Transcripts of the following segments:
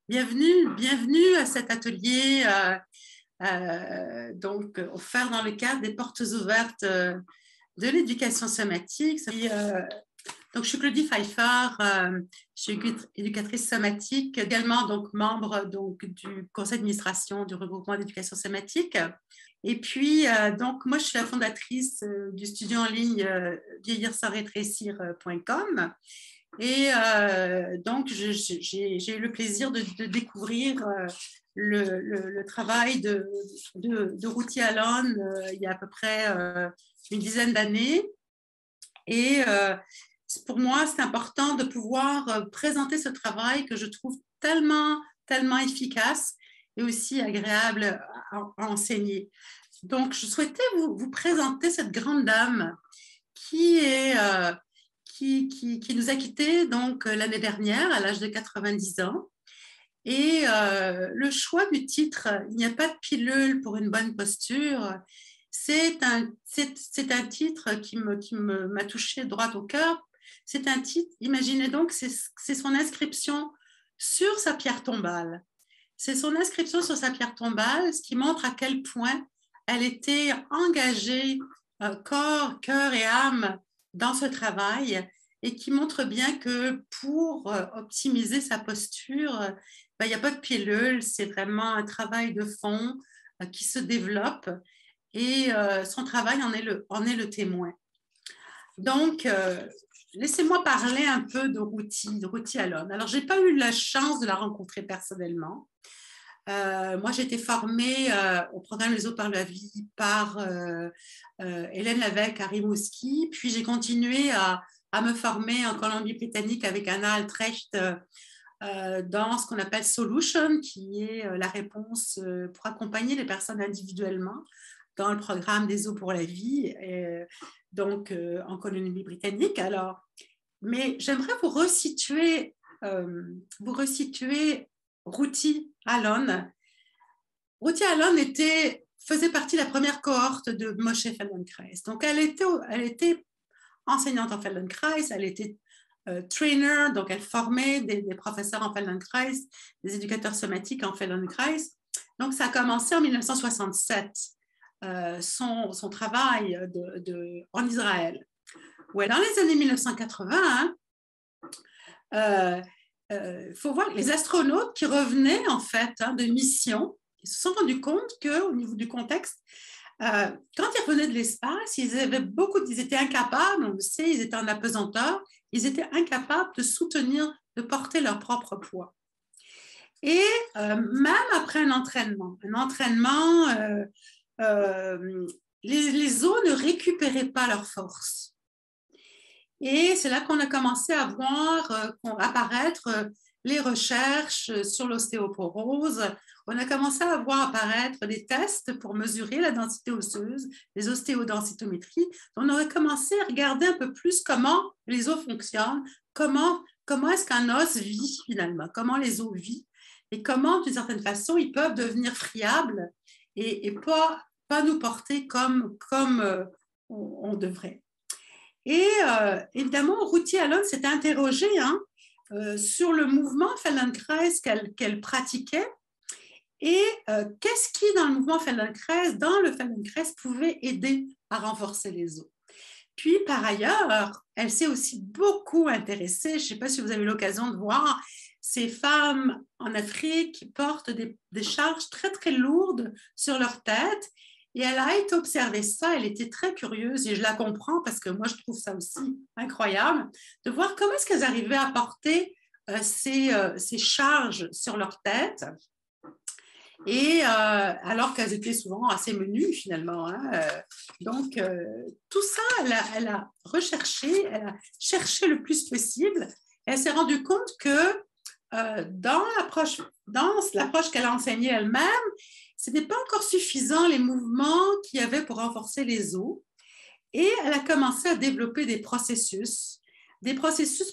Bienvenue à cet atelier donc offert dans le cadre des portes ouvertes de l'éducation somatique. Donc, je suis Claudie Pfeiffer, je suis éducatrice somatique, également donc, membre donc, du conseil d'administration du regroupement d'éducation somatique. Et puis, donc, moi, je suis la fondatrice du studio en ligne vieillir sans rétrécir.com. Et donc, j'ai eu le plaisir de découvrir le travail de Ruthie Alon il y a à peu près une dizaine d'années. Et pour moi, c'est important de pouvoir présenter ce travail que je trouve tellement efficace et aussi agréable à enseigner. Donc, je souhaitais vous présenter cette grande dame qui nous a quittés donc l'année dernière à l'âge de 90 ans. Et le choix du titre « Il n'y a pas de pilule pour une bonne posture », c'est un titre qui m'a touché droit au cœur. C'est un titre, imaginez donc, c'est son inscription sur sa pierre tombale. C'est son inscription sur sa pierre tombale, ce qui montre à quel point elle était engagée, corps, cœur et âme, dans ce travail, et qui montre bien que pour optimiser sa posture, il n'y a pas de pilule, c'est vraiment un travail de fond qui se développe, et son travail en est le témoin. Donc, laissez-moi parler un peu de Ruthie Alon. Alors, je n'ai pas eu la chance de la rencontrer personnellement. Moi, j'ai été formée au programme Les eaux par la vie par Hélène Lévesque à Rimouski, puis j'ai continué à me former en Colombie-Britannique avec Anna Altrecht dans ce qu'on appelle Solution, qui est la réponse pour accompagner les personnes individuellement dans le programme des eaux pour la vie, donc en Colombie-Britannique. Alors, mais j'aimerais vous resituer Ruthie Alon. Ruthie Alon faisait partie de la première cohorte de Moshe Feldenkrais. Donc, elle était enseignante en Feldenkrais, elle était trainer, donc elle formait des professeurs en Feldenkrais, des éducateurs somatiques en Feldenkrais. Donc, ça a commencé en 1967, son travail en Israël. Ouais, dans les années 1980, faut voir les astronautes qui revenaient en fait de mission, ils se sont rendus compte qu'au niveau du contexte, quand ils revenaient de l'espace, ils étaient incapables, on le sait, ils étaient en apesanteur, ils étaient incapables de soutenir, de porter leur propre poids. Et même après un entraînement, les os ne récupéraient pas leur force. Et c'est là qu'on a commencé à voir apparaître les recherches sur l'ostéoporose. On a commencé à voir apparaître des tests pour mesurer la densité osseuse, les ostéodensitométries. On aurait commencé à regarder un peu plus comment les os fonctionnent, comment est-ce qu'un os vit finalement, comment les os vivent et comment, d'une certaine façon, ils peuvent devenir friables et pas nous porter comme on devrait. Et évidemment, Ruthie Alon s'est interrogée sur le mouvement Feldenkrais qu'elle pratiquait et qu'est-ce qui, dans le mouvement Feldenkrais, pouvait aider à renforcer les os. Puis, par ailleurs, elle s'est aussi beaucoup intéressée, je ne sais pas si vous avez l'occasion de voir, ces femmes en Afrique qui portent des charges très, très lourdes sur leur tête. Et elle a été observer ça, elle était très curieuse et je la comprends parce que moi, je trouve ça aussi incroyable de voir comment est-ce qu'elles arrivaient à porter ces charges sur leur tête. Et alors qu'elles étaient souvent assez menues finalement. Donc, tout ça, elle a recherché, elle a cherché le plus possible. Et elle s'est rendue compte que dans l'approche qu'elle a enseignée elle-même, ce n'était pas encore suffisant les mouvements qu'il y avait pour renforcer les os. Et elle a commencé à développer des processus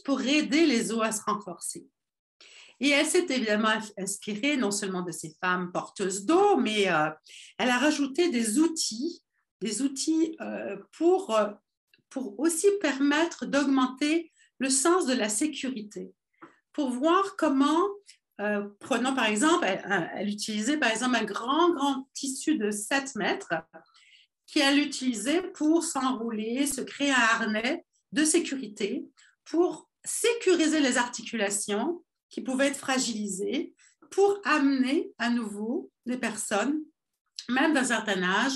pour aider les os à se renforcer. Et elle s'est évidemment inspirée non seulement de ces femmes porteuses d'os, mais elle a rajouté des outils pour aussi permettre d'augmenter le sens de la sécurité, pour voir comment prenons par exemple, elle utilisait par exemple un grand tissu de 7 mètres qu'elle utilisait pour s'enrouler, se créer un harnais de sécurité pour sécuriser les articulations qui pouvaient être fragilisées, pour amener à nouveau les personnes, même d'un certain âge,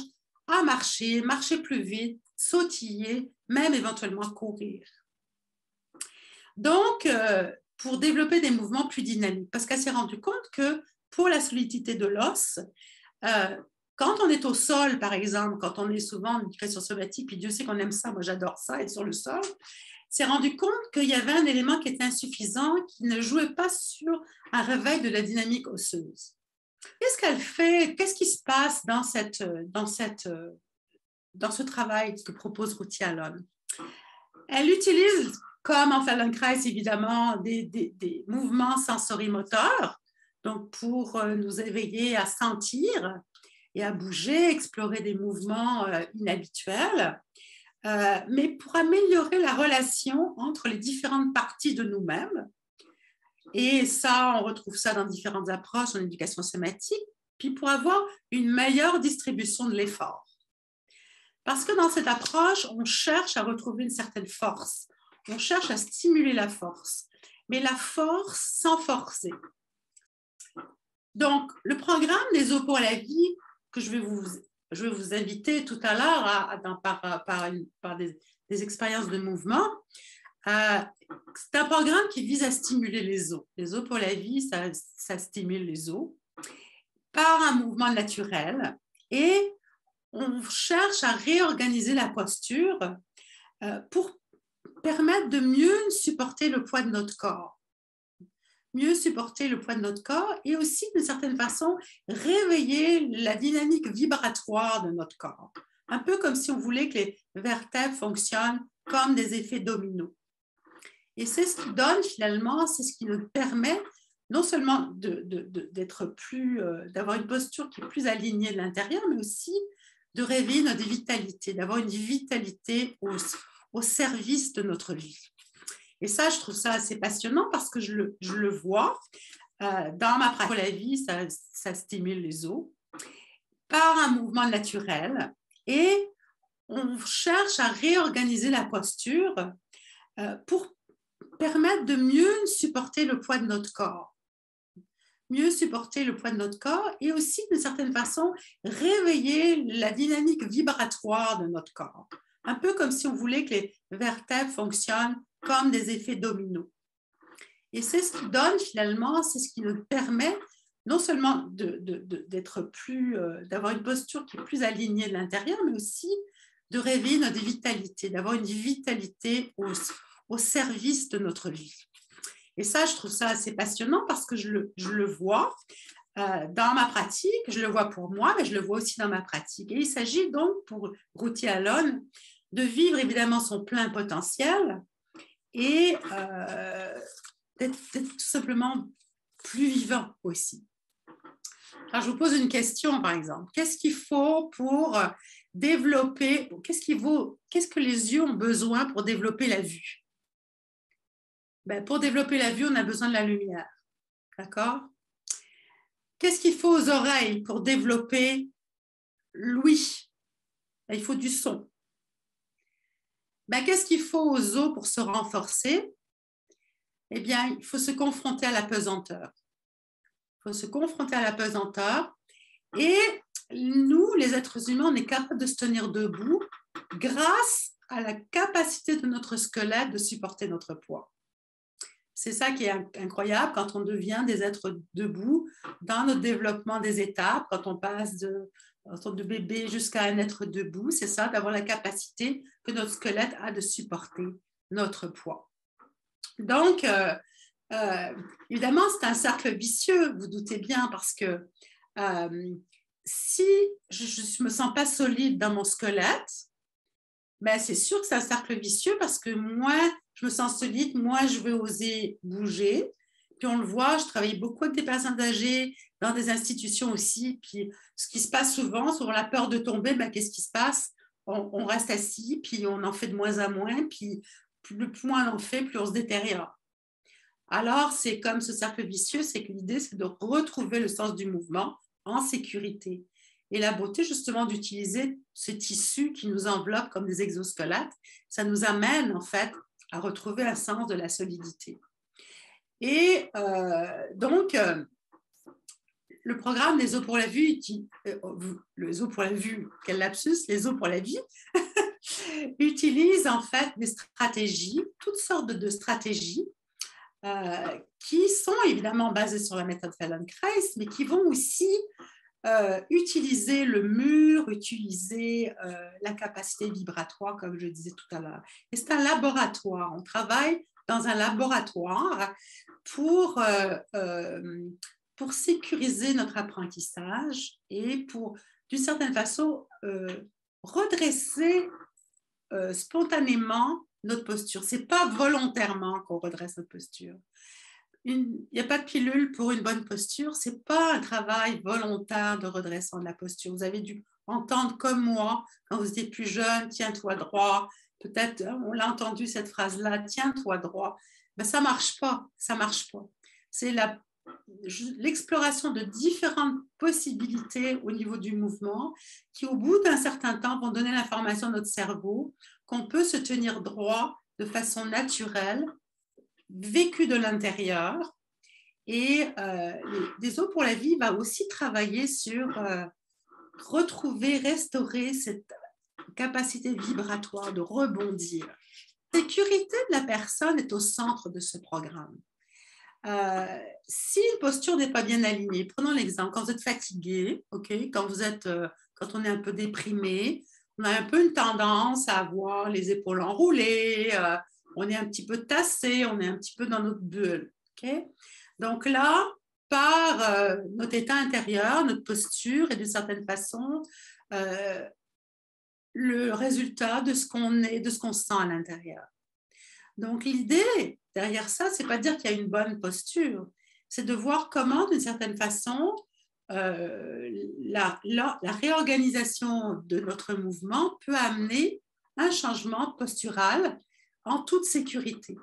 à marcher plus vite, sautiller, même éventuellement courir. Donc, pour développer des mouvements plus dynamiques, parce qu'elle s'est rendue compte que pour la solidité de l'os, quand on est au sol, par exemple, quand on est souvent en éducation somatique, puis Dieu sait qu'on aime ça, moi j'adore ça, être sur le sol, s'est rendu compte qu'il y avait un élément qui était insuffisant, qui ne jouait pas sur un réveil de la dynamique osseuse. Qu'est-ce qu'elle fait? Qu'est-ce qui se passe dans ce travail que propose Ruthie Allon? Elle utilise, comme en Feldenkrais évidemment, des mouvements sensorimoteurs, donc pour nous éveiller à sentir et à bouger, explorer des mouvements inhabituels, mais pour améliorer la relation entre les différentes parties de nous-mêmes. Et ça, on retrouve ça dans différentes approches en éducation somatique, puis pour avoir une meilleure distribution de l'effort. Parce que dans cette approche, on cherche à retrouver une certaine force. On cherche à stimuler la force, mais la force sans forcer. Donc, le programme des os pour la vie que je vais vous inviter tout à l'heure par des expériences de mouvement, c'est un programme qui vise à stimuler les os. Les os pour la vie, ça stimule les os par un mouvement naturel et on cherche à réorganiser la posture pour permettre de mieux supporter le poids de notre corps. Mieux supporter le poids de notre corps et aussi, d'une certaine façon, réveiller la dynamique vibratoire de notre corps. Un peu comme si on voulait que les vertèbres fonctionnent comme des effets dominos. Et c'est ce qui donne finalement, c'est ce qui nous permet non seulement d'être plus, d'avoir une posture qui est plus alignée de l'intérieur, mais aussi de réveiller notre vitalité, d'avoir une vitalité au service de notre vie. Et ça, je trouve ça assez passionnant parce que je le vois dans ma pratique. La vie, ça stimule les os par un mouvement naturel et on cherche à réorganiser la posture pour permettre de mieux supporter le poids de notre corps. Mieux supporter le poids de notre corps et aussi, d'une certaine façon, réveiller la dynamique vibratoire de notre corps. Un peu comme si on voulait que les vertèbres fonctionnent comme des effets dominos. Et c'est ce qui donne finalement, c'est ce qui nous permet non seulement d'être plus, d'avoir une posture qui est plus alignée de l'intérieur, mais aussi de réveiller notre vitalité, d'avoir une vitalité au service de notre vie. Et ça, je trouve ça assez passionnant parce que je le vois dans ma pratique, je le vois pour moi, mais je le vois aussi dans ma pratique. Et il s'agit donc pour Ruthie Allon de vivre évidemment son plein potentiel et d'être tout simplement plus vivant aussi. Alors, je vous pose une question, par exemple. Qu'est-ce qu'il faut pour développer, qu'est-ce que les yeux ont besoin pour développer la vue? Ben, pour développer la vue, on a besoin de la lumière. D'accord? Qu'est-ce qu'il faut aux oreilles pour développer l'ouïe? Ben, il faut du son. Ben, qu'est-ce qu'il faut aux os pour se renforcer? Eh bien, il faut se confronter à la pesanteur. Il faut se confronter à la pesanteur. Et nous, les êtres humains, on est capable de se tenir debout grâce à la capacité de notre squelette de supporter notre poids. C'est ça qui est incroyable quand on devient des êtres debout dans notre développement des étapes, quand on passe de bébé jusqu'à un être debout, c'est ça, d'avoir la capacité que notre squelette a de supporter notre poids. Donc, évidemment, c'est un cercle vicieux, vous doutez bien, parce que si je ne me sens pas solide dans mon squelette, ben c'est sûr que c'est un cercle vicieux parce que moi, je me sens solide, moi, je veux oser bouger. Puis on le voit, je travaille beaucoup avec des personnes âgées, dans des institutions aussi. Puis ce qui se passe souvent, sur la peur de tomber, ben, qu'est-ce qui se passe? On reste assis, puis on en fait de moins en moins, puis plus on en fait, plus on se détériore. alors c'est comme ce cercle vicieux, c'est que l'idée, c'est de retrouver le sens du mouvement en sécurité. Et la beauté, justement, d'utiliser ce tissu qui nous enveloppe comme des exosquelettes, ça nous amène, en fait, à retrouver un sens de la solidité. Et donc, le programme des os pour la vue, les os pour la vue, quel lapsus, les os pour la vie, utilise en fait des stratégies, toutes sortes de stratégies qui sont évidemment basées sur la méthode Feldenkrais, mais qui vont aussi utiliser le mur, utiliser la capacité vibratoire, comme je disais tout à l'heure. Et c'est un laboratoire. On travaille dans un laboratoire pour sécuriser notre apprentissage et pour, d'une certaine façon, redresser spontanément notre posture. Ce n'est pas volontairement qu'on redresse notre posture. Il n'y a pas de pilule pour une bonne posture. Ce n'est pas un travail volontaire de redressement de la posture. Vous avez dû entendre comme moi, quand vous étiez plus jeune, tiens-toi droit. Peut-être, on l'a entendu cette phrase-là, tiens-toi droit. Ben, ça ne marche pas. Ça ne marche pas. C'est l'exploration de différentes possibilités au niveau du mouvement qui, au bout d'un certain temps, vont donner l'information à notre cerveau qu'on peut se tenir droit de façon naturelle, vécu de l'intérieur. Et les os pour la vie va aussi travailler sur retrouver, restaurer cette capacité vibratoire de rebondir. La sécurité de la personne est au centre de ce programme. Si une posture n'est pas bien alignée, prenons l'exemple, quand vous êtes fatigué, okay, quand on est un peu déprimé, on a un peu une tendance à avoir les épaules enroulées, on est un petit peu tassé, on est un petit peu dans notre bulle. Okay? Donc là, par notre état intérieur, notre posture et d'une certaine façon, le résultat de ce qu'on est, de ce qu'on sent à l'intérieur. Donc l'idée derrière ça, c'est pas dire qu'il y a une bonne posture, c'est de voir comment, d'une certaine façon, la réorganisation de notre mouvement peut amener un changement postural en toute sécurité.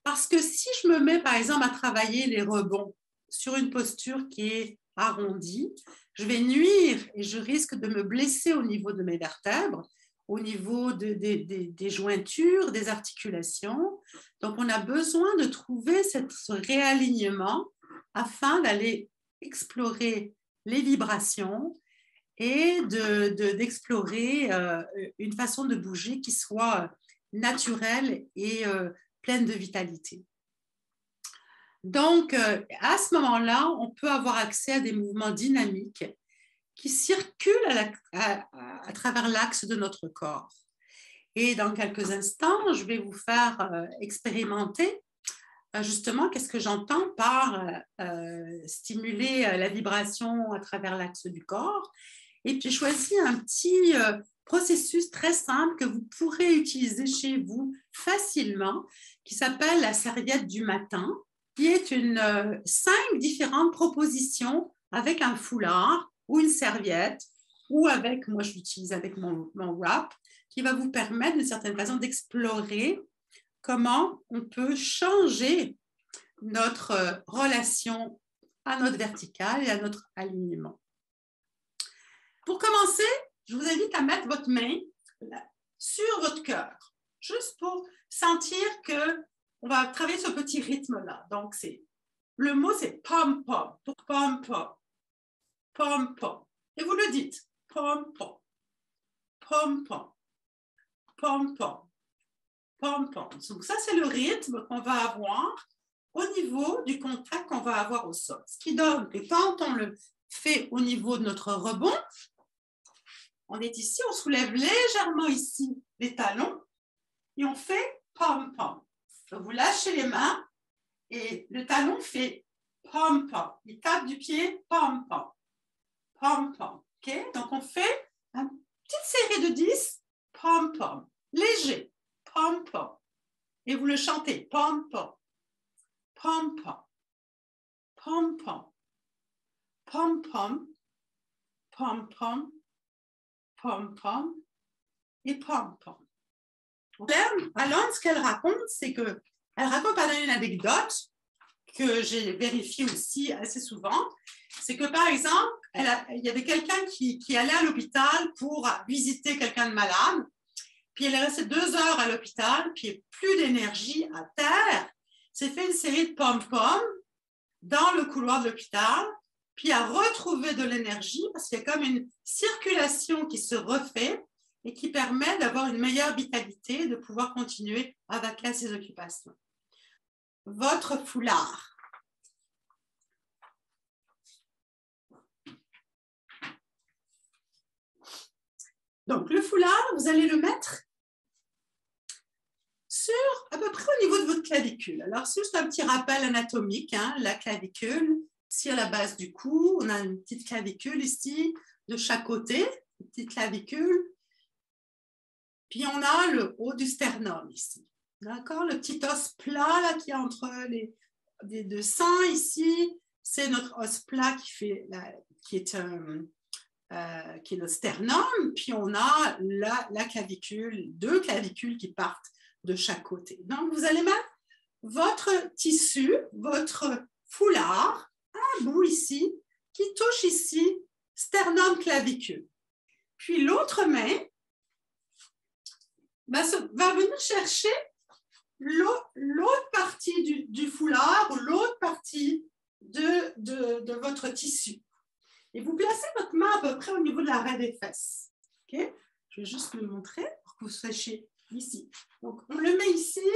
Parce que si je me mets, par exemple, à travailler les rebonds sur une posture qui est arrondie, je vais nuire et je risque de me blesser au niveau de mes vertèbres, au niveau des jointures, des articulations. Donc, on a besoin de trouver ce réalignement afin d'aller explorer les vibrations et d'explorer une façon de bouger qui soit naturelle et pleine de vitalité. Donc, à ce moment-là, on peut avoir accès à des mouvements dynamiques qui circulent à travers l'axe de notre corps. Et dans quelques instants, je vais vous faire expérimenter justement qu'est-ce que j'entends par stimuler la vibration à travers l'axe du corps. Et puis, j'ai choisi un petit processus très simple que vous pourrez utiliser chez vous facilement, qui s'appelle la serviette du matin, qui est 5 différentes propositions avec un foulard ou une serviette, ou avec, moi je l'utilise avec mon wrap, qui va vous permettre d'une certaine façon d'explorer comment on peut changer notre relation à notre verticale et à notre alignement. Pour commencer, je vous invite à mettre votre main sur votre cœur, juste pour sentir qu'on va travailler ce petit rythme-là. Donc, le mot, c'est pom-pom, pour pom-pom, pom-pom. Et vous le dites, pom-pom, pom-pom, pom-pom, pom-pom. Donc, ça, c'est le rythme qu'on va avoir au niveau du contact qu'on va avoir au sol. Ce qui donne que quand on le fait au niveau de notre rebond, on est ici, on soulève légèrement ici les talons et on fait pom-pom. Vous lâchez les mains et le talon fait pom-pom. Il tape du pied, pom-pom, pom-pom. Okay? Donc, on fait une petite série de 10, pom-pom, léger, pom-pom. Et vous le chantez, pom-pom, pom-pom, pom-pom, pom-pom, pom-pom, pom-pom et pom-pom. Alon, ce qu'elle raconte, c'est que Elle raconte par exemple une anecdote que j'ai vérifiée aussi assez souvent. C'est que par exemple, il y avait quelqu'un qui allait à l'hôpital pour visiter quelqu'un de malade. Puis elle est restée 2 heures à l'hôpital, puis plus d'énergie à terre. S'est fait une série de pom-pom dans le couloir de l'hôpital, puis a retrouvé de l'énergie parce qu'il y a comme une circulation qui se refait et qui permet d'avoir une meilleure vitalité, de pouvoir continuer à vaquer à ses occupations. Votre foulard. Donc, le foulard, vous allez le mettre sur à peu près au niveau de votre clavicule. Alors, c'est juste un petit rappel anatomique, hein, la clavicule. Ici, à la base du cou, on a une petite clavicule ici, de chaque côté, une petite clavicule. Puis, on a le haut du sternum ici. D'accord? Le petit os plat là, qui est entre les deux seins ici, c'est notre os plat qui est le sternum. Puis, on a la clavicule, 2 clavicules qui partent de chaque côté. Donc, vous allez mettre votre tissu, votre foulard, un bout ici, qui touche ici, sternum clavicule. Puis l'autre main va venir chercher l'autre partie du foulard ou l'autre partie de votre tissu. Et vous placez votre main à peu près au niveau de l'arrêt des fesses. Okay? Je vais juste le montrer pour que vous sachiez ici. Donc, on le met ici,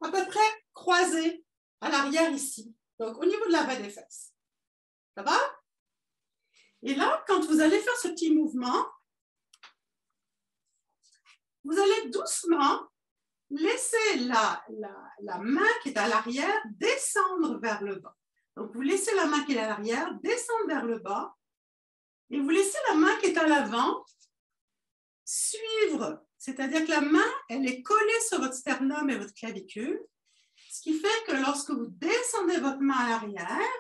à peu près croisé à l'arrière ici. Donc, au niveau de l'arrêt des fesses. Ça va? Et là, quand vous allez faire ce petit mouvement, vous allez doucement laisser la main qui est à l'arrière descendre vers le bas. Donc, vous laissez la main qui est à l'arrière descendre vers le bas et vous laissez la main qui est à l'avant suivre. C'est-à-dire que la main, elle est collée sur votre sternum et votre clavicule, ce qui fait que lorsque vous descendez votre main à l'arrière,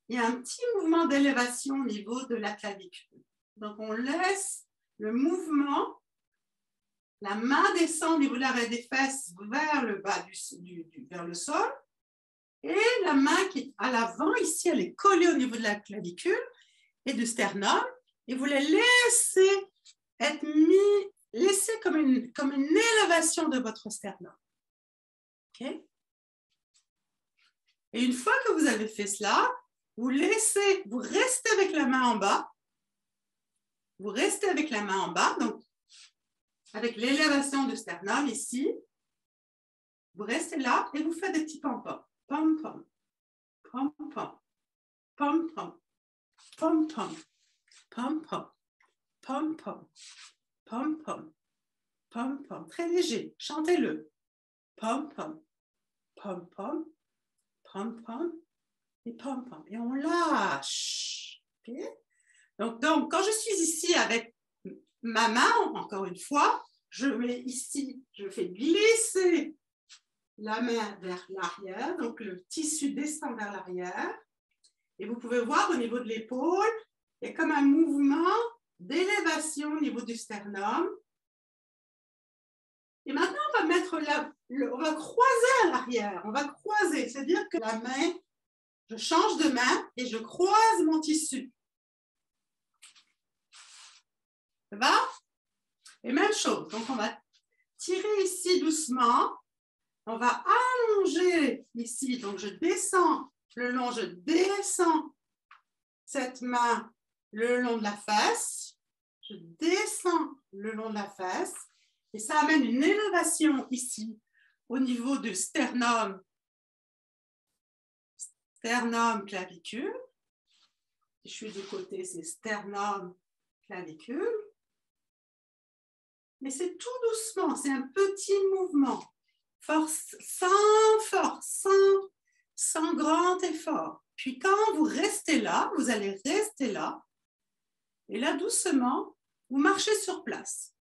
il y a un petit mouvement d'élévation au niveau de la clavicule. Donc, on laisse le mouvement, la main descend au niveau de l'arrêt des fesses vers le bas vers le sol, et la main qui est à l'avant, ici, elle est collée au niveau de la clavicule et du sternum, et vous la laissez être laissez comme une élévation de votre sternum. Okay? Et une fois que vous avez fait cela, vous restez avec la main en bas. Vous restez avec la main en bas, donc avec l'élévation du sternum ici. Vous restez là et vous faites des petits pom-pom. Pom-pom, pom-pom, pom-pom, pom-pom, pom-pom, pom-pom, pom-pom, pom-pom. Très léger, chantez-le. Pom-pom, pom-pom, pom-pom et pom-pom. Et on lâche. Okay? Donc, quand je suis ici avec ma main, encore une fois, je fais glisser la main vers l'arrière, donc le tissu descend vers l'arrière. Et vous pouvez voir au niveau de l'épaule, il y a comme un mouvement d'élévation au niveau du sternum. Et maintenant, on va croiser à l'arrière, on va croiser, c'est-à-dire que la main, je change de main et je croise mon tissu. Ça va? Et même chose, donc on va tirer ici doucement, on va allonger ici, donc je descends je descends cette main le long de la fesse, je descends le long de la fesse, et ça amène une élévation ici au niveau du sternum clavicule. Si je suis du côté, c'est sternum clavicule. Mais c'est tout doucement, c'est un petit mouvement. Sans grand effort. Puis quand vous restez là, vous allez rester là. Et là, doucement, vous marchez sur place.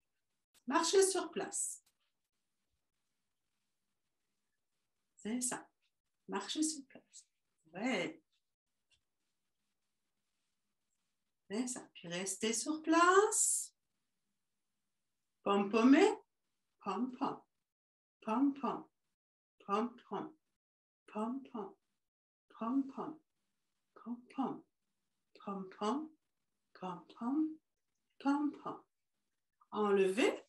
Marchez sur place. C'est ça. Marchez sur place. Ouais. C'est ça. Puis restez sur place. Pom-pommez. Pom-pom. Pom-pom. pom, pom, pom, pom, pom, pom, pom, pom, pom, pom, pom, pom, pom, pom. Enlevez.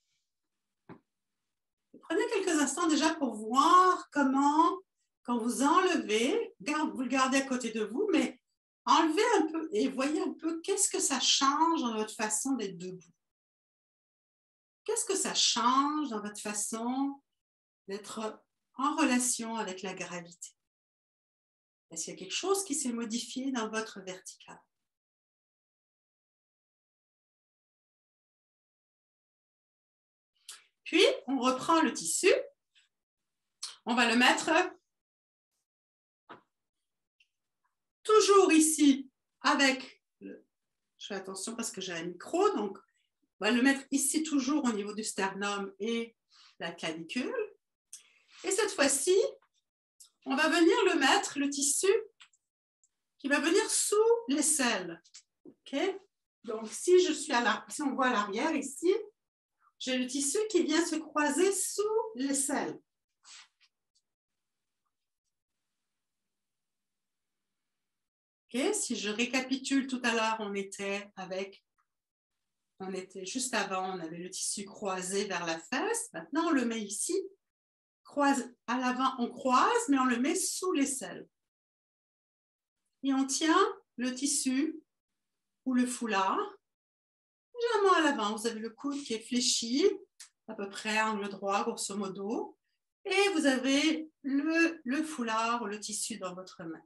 Prenez quelques instants déjà pour voir comment, quand vous enlevez, vous le gardez à côté de vous, mais enlevez un peu et voyez un peu qu'est-ce que ça change dans votre façon d'être debout. Qu'est-ce que ça change dans votre façon d'être en relation avec la gravité? Est-ce qu'il y a quelque chose qui s'est modifié dans votre vertical? Puis, on reprend le tissu. On va le mettre toujours ici avec le... Je fais attention parce que j'ai un micro, donc on va le mettre ici toujours au niveau du sternum et la clavicule. Et cette fois-ci, on va venir le mettre, le tissu, qui va venir sous l'aisselle. Okay? Donc, si on voit à l'arrière ici, j'ai le tissu qui vient se croiser sous l'aisselle. Okay? Si je récapitule, tout à l'heure, on était juste avant, on avait le tissu croisé vers la fesse. Maintenant, on le met ici. À l'avant, on croise, mais on le met sous l'aisselle. Et on tient le tissu ou le foulard légèrement à l'avant. Vous avez le coude qui est fléchi, à peu près angle droit, grosso modo. Et vous avez le foulard ou le tissu dans votre main.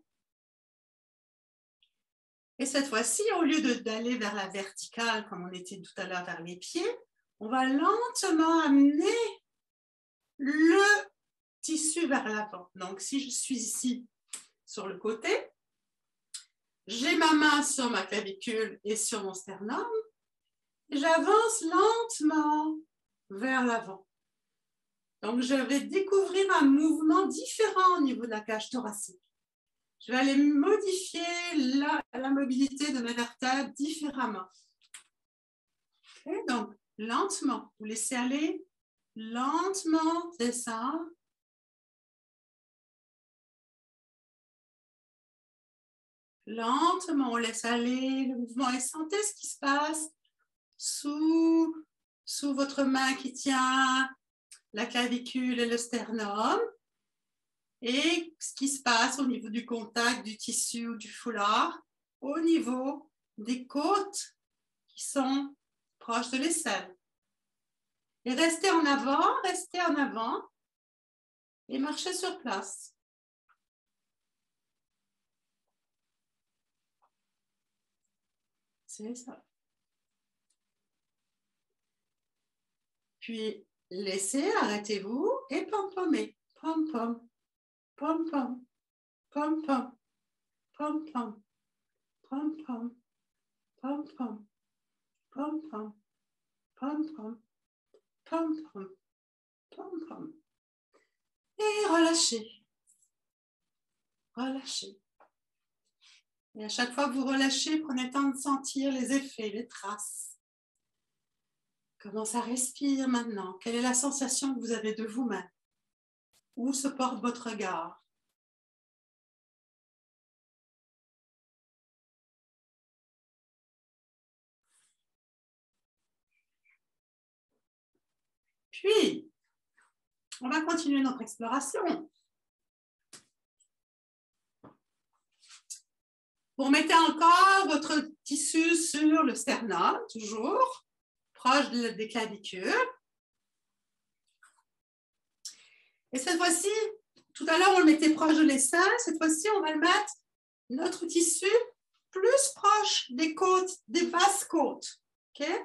Et cette fois-ci, au lieu d'aller vers la verticale, comme on était tout à l'heure vers les pieds, on va lentement amener le tissu vers l'avant. Donc, si je suis ici sur le côté, j'ai ma main sur ma clavicule et sur mon sternum, et j'avance lentement vers l'avant. Donc, je vais découvrir un mouvement différent au niveau de la cage thoracique. Je vais aller modifier la mobilité de mes vertèbres différemment. Okay, donc, lentement, vous laissez aller, lentement descendre. Lentement, on laisse aller le mouvement et sentez ce qui se passe sous votre main qui tient la clavicule et le sternum et ce qui se passe au niveau du contact du tissu ou du foulard au niveau des côtes qui sont proches de l'aisselle. Et restez en avant et marchez sur place. C'est ça. Puis, laissez, arrêtez-vous et pom-pommez. Pom-pom, pom-pom, pom-pom, pom-pom, pom-pom, pom-pom, pom-pom, pom-pom, pom-pom, pom-pom. Et relâchez. Relâchez. Et à chaque fois que vous relâchez, prenez le temps de sentir les effets, les traces. Comment ça respire maintenant? Quelle est la sensation que vous avez de vous-même? Où se porte votre regard? Puis, on va continuer notre exploration. Vous remettez encore votre tissu sur le sternum, toujours, proche des clavicules. Et cette fois-ci, tout à l'heure, on le mettait proche de l'aisselle. Cette fois-ci, on va le mettre, notre tissu, plus proche des côtes, des basses côtes. Okay?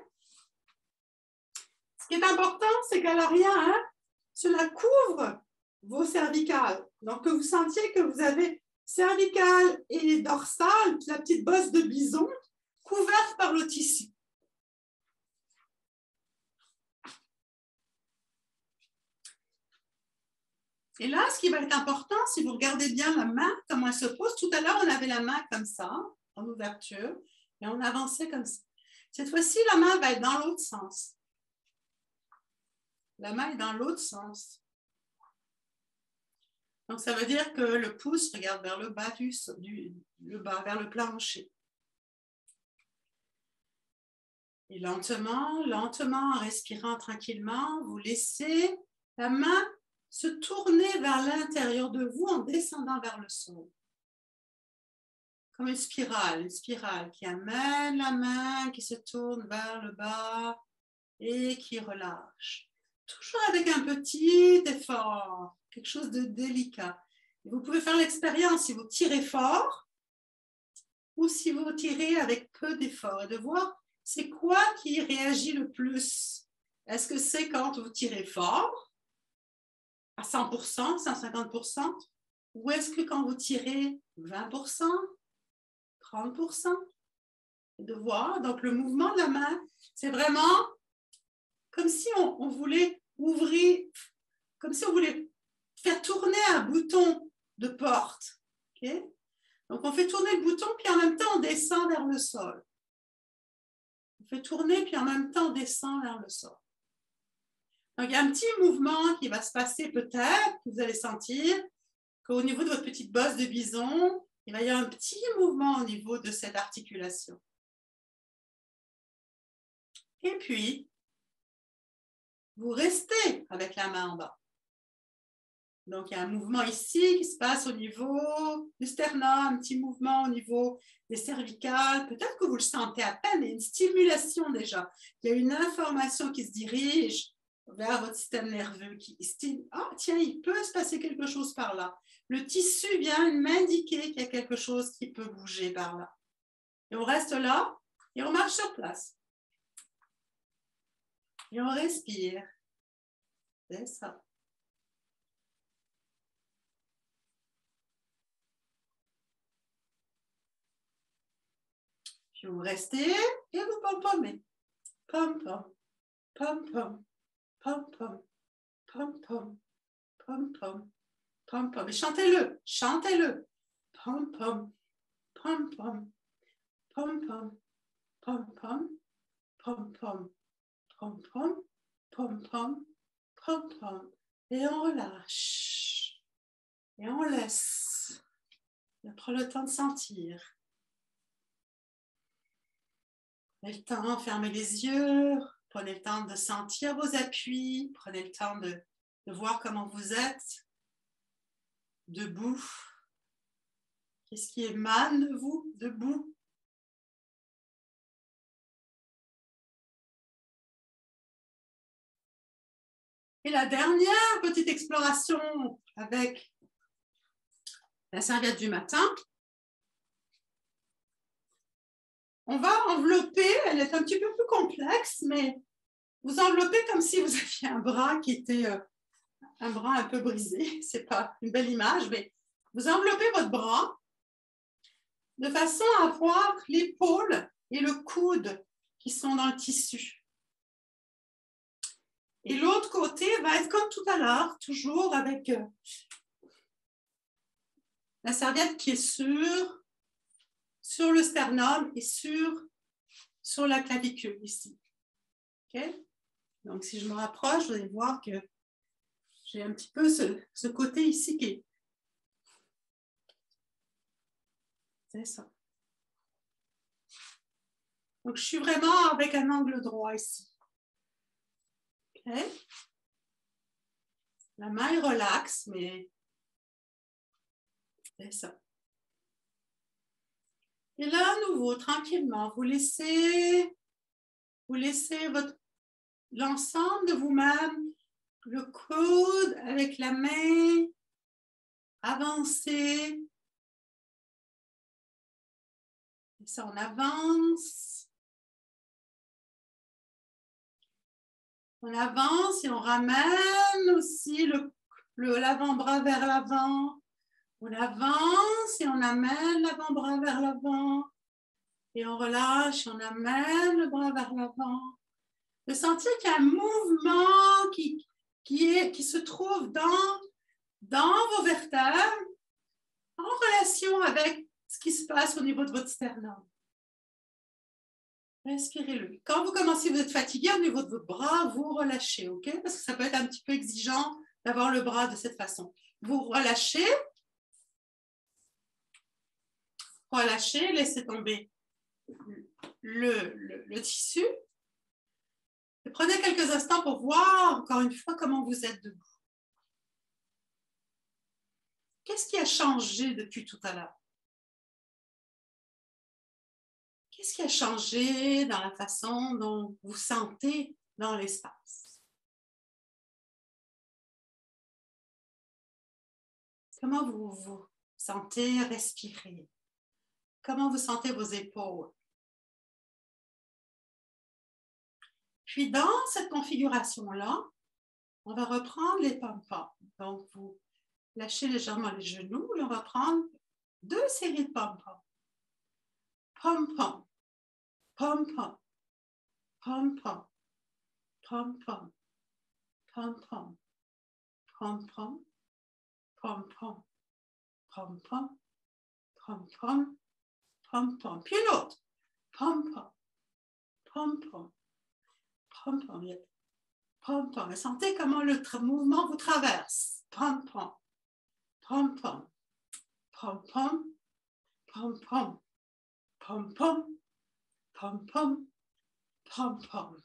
Ce qui est important, c'est qu'à l'arrière, cela couvre vos cervicales. Donc, que vous sentiez que vous avez cervicale et dorsale, la petite bosse de bison, couverte par le tissu. Et là, ce qui va être important, si vous regardez bien la main, comment elle se pose, tout à l'heure, on avait la main comme ça, en ouverture, et on avançait comme ça. Cette fois-ci, la main va être dans l'autre sens. La main est dans l'autre sens. Donc, ça veut dire que le pouce regarde vers le bas, vers le plancher. Et lentement, lentement, en respirant tranquillement, vous laissez la main se tourner vers l'intérieur de vous en descendant vers le sol. Comme une spirale qui amène la main, qui se tourne vers le bas et qui relâche. Toujours avec un petit effort, quelque chose de délicat. Et vous pouvez faire l'expérience si vous tirez fort ou si vous tirez avec peu d'effort et de voir c'est quoi qui réagit le plus. Est-ce que c'est quand vous tirez fort, à 100%, 150%, ou est-ce que quand vous tirez 20%, 30%, et de voir, donc le mouvement de la main, c'est vraiment comme si on voulait ouvrir, comme si on voulait faire tourner un bouton de porte. Okay? Donc, on fait tourner le bouton, puis en même temps, on descend vers le sol. On fait tourner, puis en même temps, on descend vers le sol. Donc, il y a un petit mouvement qui va se passer peut-être, que vous allez sentir qu'au niveau de votre petite bosse de bison, il va y avoir un petit mouvement au niveau de cette articulation. Et puis, vous restez avec la main en bas. Donc, il y a un mouvement ici qui se passe au niveau du sternum, un petit mouvement au niveau des cervicales. Peut-être que vous le sentez à peine, il y a une stimulation déjà. Il y a une information qui se dirige vers votre système nerveux qui estime « Ah, tiens, il peut se passer quelque chose par là. » Le tissu vient m'indiquer qu'il y a quelque chose qui peut bouger par là. Et on reste là et on marche sur place. Et on respire. C'est ça. Puis vous restez et vous pom-pommez. Pom-pom, pom-pom, pom-pom, pom-pom, pom-pom, pom-pom. Et chantez-le, chantez-le. Pom-pom, pom-pom, pom-pom, pom-pom, pom-pom, pom-pom, pom-pom, pom-pom. Et on relâche. Et on laisse. Et on prend le temps de sentir. Prenez le temps, fermez les yeux, prenez le temps de sentir vos appuis, prenez le temps de voir comment vous êtes debout. Qu'est-ce qui émane de vous debout? Et la dernière petite exploration avec la serviette du matin. On va envelopper, elle est un petit peu plus complexe, mais vous enveloppez comme si vous aviez un bras qui était un bras un peu brisé. Ce n'est pas une belle image, mais vous enveloppez votre bras de façon à avoir l'épaule et le coude qui sont dans le tissu. Et l'autre côté va être comme tout à l'heure, toujours avec la serviette qui est sur le sternum et sur la clavicule ici. Okay? Donc, si je me rapproche, vous allez voir que j'ai un petit peu ce côté ici qui est... C'est ça. Donc, je suis vraiment avec un angle droit ici. Okay? La main est relaxe, mais c'est ça. Et là, à nouveau, tranquillement, vous laissez l'ensemble de vous-même, le coude avec la main, avancer. Et ça, on avance. On avance et on ramène aussi l'avant-bras vers l'avant. On avance et on amène l'avant-bras vers l'avant. Et on relâche et on amène le bras vers l'avant. De sentir qu'il y a un mouvement qui se trouve dans vos vertèbres en relation avec ce qui se passe au niveau de votre sternum. Respirez-le. Quand vous commencez, vous êtes fatigué au niveau de vos bras, vous relâchez, ok? Parce que ça peut être un petit peu exigeant d'avoir le bras de cette façon. Vous relâchez, laissez tomber le tissu. Et prenez quelques instants pour voir encore une fois comment vous êtes debout. Qu'est-ce qui a changé depuis tout à l'heure? Qu'est-ce qui a changé dans la façon dont vous sentez dans l'espace? Comment vous vous sentez respirer? Comment vous sentez vos épaules? Puis dans cette configuration-là, on va reprendre les pom-poms. Donc, vous lâchez légèrement les genoux et on va prendre 2 séries de pom-poms. Pom-pom, pom-pom, pom-pom, pom-pom, pom-pom, pom-pom, pom-pom, pom-pom, pom-pom, pom-pom. Puis l'autre. Pom-pom, pom-pom, pom-pom, pom-pom. Sentez comment le mouvement vous traverse. Pom-pom, pom-pom, pom-pom, pom-pom, pom-pom, pom-pom, pom-pom.